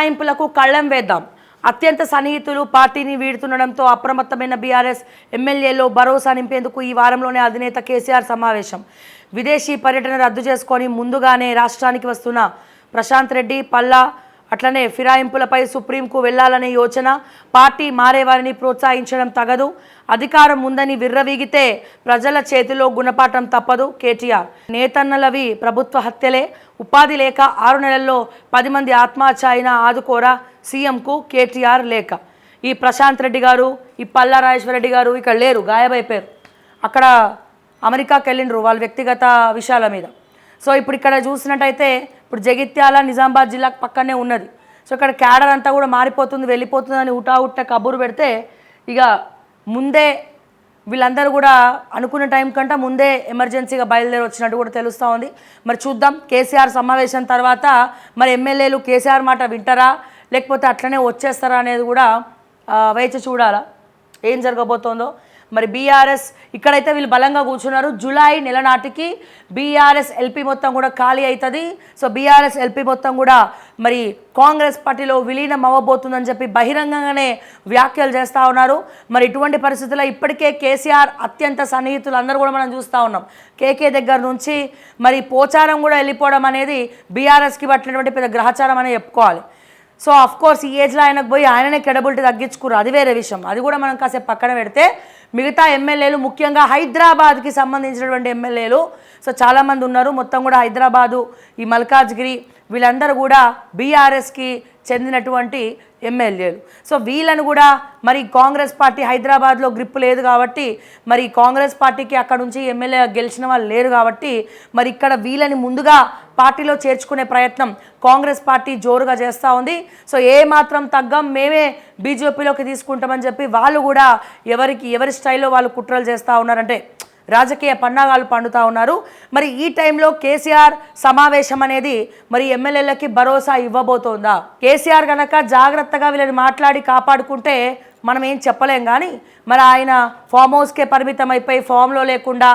ఫిరాయింపులకు కళ్ళెం వేద్దాం. అత్యంత సన్నిహితులు పార్టీని వీడుతుండడంతో అప్రమత్తమైన బీఆర్ఎస్ ఎమ్మెల్యేలో భరోసా నింపేందుకు ఈ వారంలోనే అధినేత కేసీఆర్ సమావేశం. విదేశీ పర్యటన రద్దు చేసుకొని ముందుగానే రాష్ట్రానికి వస్తున్న ప్రశాంత్ రెడ్డి, పల్లా అట్లనే ఫిరాయింపులపై సుప్రీంకు వెళ్లాలనే యోచన. పార్టీ మారేవారిని ప్రోత్సహించడం తగదు. అధికారం ఉందని విర్రవీగితే ప్రజల చేతిలో గుణపాఠం తప్పదు. కేటీఆర్ నేతన్నలవి ప్రభుత్వ హత్యలే. ఉపాధి లేక 6 నెలల్లో 10 మంది ఆత్మహత్య అయినా ఆదుకోరా సీఎంకు కేటీఆర్ లేఖ. ఈ ప్రశాంత్ రెడ్డి గారు, ఈ పల్లా రాజేశ్వరరెడ్డి గారు ఇక్కడ లేరు, గాయబైపోయారు. అక్కడ అమెరికాకి వెళ్ళిండ్రు వాళ్ళ వ్యక్తిగత విషయాల మీద. సో ఇప్పుడు ఇక్కడ చూసినట్టయితే ఇప్పుడు జగిత్యాల నిజామాబాద్ జిల్లాకు పక్కనే ఉన్నది. సో ఇక్కడ క్యాడర్ అంతా కూడా మారిపోతుంది, వెళ్ళిపోతుందని ఉట్ట కబురు పెడితే ఇక ముందే వీళ్ళందరూ కూడా అనుకున్న టైం కంటే ముందే ఎమర్జెన్సీగా బయలుదేరి వచ్చినట్టు కూడా తెలుస్తూ ఉంది. మరి చూద్దాం కేసీఆర్ సమావేశం తర్వాత మరి ఎమ్మెల్యేలు కేసీఆర్ మాట వింటారా లేకపోతే అట్లనే వచ్చేస్తారా అనేది కూడా వేచి చూడాలా ఏం జరగబోతోందో. మరి బీఆర్ఎస్ ఇక్కడైతే వీళ్ళు బలంగా కూర్చున్నారు. జూలై నెల నాటికి బీఆర్ఎస్ ఎల్పీ మొత్తం కూడా ఖాళీ అవుతుంది. సో బీఆర్ఎస్ ఎల్పీ మొత్తం కూడా మరి కాంగ్రెస్ పార్టీలో విలీనం అవ్వబోతుందని చెప్పి బహిరంగంగానే వ్యాఖ్యలు చేస్తూ ఉన్నారు. మరి ఇటువంటి పరిస్థితుల్లో ఇప్పటికే కేసీఆర్ అత్యంత సన్నిహితులు అందరూ కూడా మనం చూస్తూ ఉన్నాం. కేకే దగ్గర నుంచి మరి పోచారం కూడా వెళ్ళిపోవడం అనేది బీఆర్ఎస్కి పట్టినటువంటి పెద్ద గ్రహచారం అని చెప్పుకోవాలి. సో అఫ్కోర్స్ ఈ ఏజ్లో ఆయనకు పోయి ఆయననే క్రెడిబిలిటీ తగ్గించుకున్నారు, అది వేరే విషయం. అది కూడా మనం కాసేపు పక్కన పెడితే మిగతా ఎమ్మెల్యేలు ముఖ్యంగా హైదరాబాద్కి సంబంధించినటువంటి ఎమ్మెల్యేలు సో చాలామంది ఉన్నారు. మొత్తం కూడా హైదరాబాదు, ఈ మల్కాజ్గిరి వీళ్ళందరూ కూడా బీఆర్ఎస్కి చెందినటువంటి ఎమ్మెల్యేలు. సో వీళ్ళను కూడా మరి కాంగ్రెస్ పార్టీ హైదరాబాద్లో గ్రిప్ లేదు కాబట్టి మరి కాంగ్రెస్ పార్టీకి అక్కడ నుంచి ఎమ్మెల్యే గెలిచిన వాళ్ళు లేరు కాబట్టి మరి ఇక్కడ వీళ్ళని ముందుగా పార్టీలో చేర్చుకునే ప్రయత్నం కాంగ్రెస్ పార్టీ జోరుగా చేస్తూ ఉంది. సో ఏ మాత్రం తగ్గం, మేమే బీజేపీలోకి తీసుకుంటామని చెప్పి వాళ్ళు కూడా ఎవరి స్టైల్లో వాళ్ళు కుట్రలు చేస్తూ ఉన్నారంటే రాజకీయ పన్నాగాలు పండుతూ ఉన్నారు. మరి ఈ టైంలో కేసీఆర్ సమావేశం అనేది మరి ఎమ్మెల్యేలకి భరోసా ఇవ్వబోతోందా? కేసీఆర్ కనుక జాగ్రత్తగా వీళ్ళని మాట్లాడి కాపాడుకుంటే మనం ఏం చెప్పలేం. కానీ మరి ఆయన ఫామ్ హౌస్కే పరిమితం అయిపోయి ఫామ్లో లేకుండా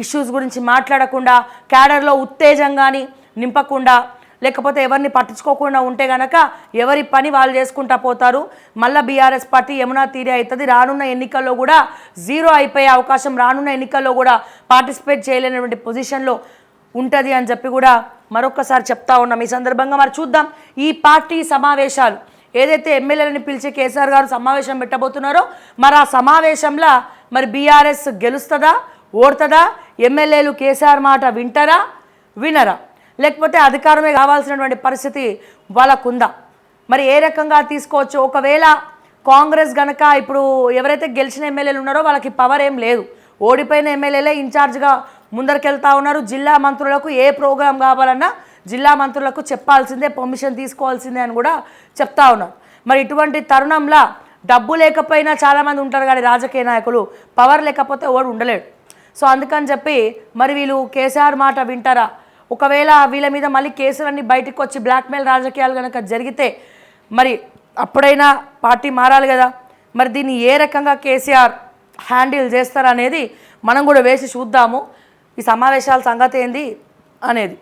ఇష్యూస్ గురించి మాట్లాడకుండా క్యాడర్లో ఉత్తేజంగాని నింపకుండా లేకపోతే ఎవరిని పట్టించుకోకుండా ఉంటే కనుక ఎవరి పని వాళ్ళు చేసుకుంటా పోతారు. మళ్ళీ బీఆర్ఎస్ పార్టీ యమునా తీరే అవుతుంది. రానున్న ఎన్నికల్లో కూడా జీరో అయిపోయే అవకాశం, రానున్న ఎన్నికల్లో కూడా పార్టిసిపేట్ చేయలేనటువంటి పొజిషన్లో ఉంటుంది అని చెప్పి కూడా మరొకసారి చెప్తా ఉన్నాం. ఈ సందర్భంగా మరి చూద్దాం ఈ పార్టీ సమావేశాలు ఏదైతే ఎమ్మెల్యేలని పిలిచి కేసీఆర్ గారు సమావేశం పెట్టబోతున్నారో మరి ఆ సమావేశంలో మరి బీఆర్ఎస్ గెలుస్తుందా ఓడుతుందా, ఎమ్మెల్యేలు కేసీఆర్ మాట వింటారా వినరా, లేకపోతే అధికారమే కావాల్సినటువంటి పరిస్థితి వాళ్ళకుందా, మరి ఏ రకంగా తీసుకోవచ్చు. ఒకవేళ కాంగ్రెస్ గనక ఇప్పుడు ఎవరైతే గెలిచిన ఎమ్మెల్యేలు ఉన్నారో వాళ్ళకి పవర్ ఏం లేదు, ఓడిపోయిన ఎమ్మెల్యేలే ఇన్ఛార్జ్గా ముందరికెళ్తా ఉన్నారు. జిల్లా మంత్రులకు ఏ ప్రోగ్రాం కావాలన్నా జిల్లా మంత్రులకు చెప్పాల్సిందే, పర్మిషన్ తీసుకోవాల్సిందే అని కూడా చెప్తా ఉన్నారు. మరి ఇటువంటి తరుణంలో డబ్బు లేకపోయినా చాలామంది ఉంటారు కానీ రాజకీయ నాయకులు పవర్ లేకపోతే ఓడి ఉండలేడు. సో అందుకని చెప్పి మరి వీళ్ళు కేసీఆర్ మాట వింటారా, ఒకవేళ వీళ్ళ మీద మళ్ళీ కేసులన్నీ బయటకు వచ్చి బ్లాక్మెయిల్ రాజకీయాలు కనుక జరిగితే మరి అప్పుడైనా పార్టీ మారాలి కదా. మరి దీన్ని ఏ రకంగా కేసీఆర్ హ్యాండిల్ చేస్తారనేది మనం కూడా వేసి చూద్దాము. ఈ సమావేశాల సంగతి ఏంది అనేది.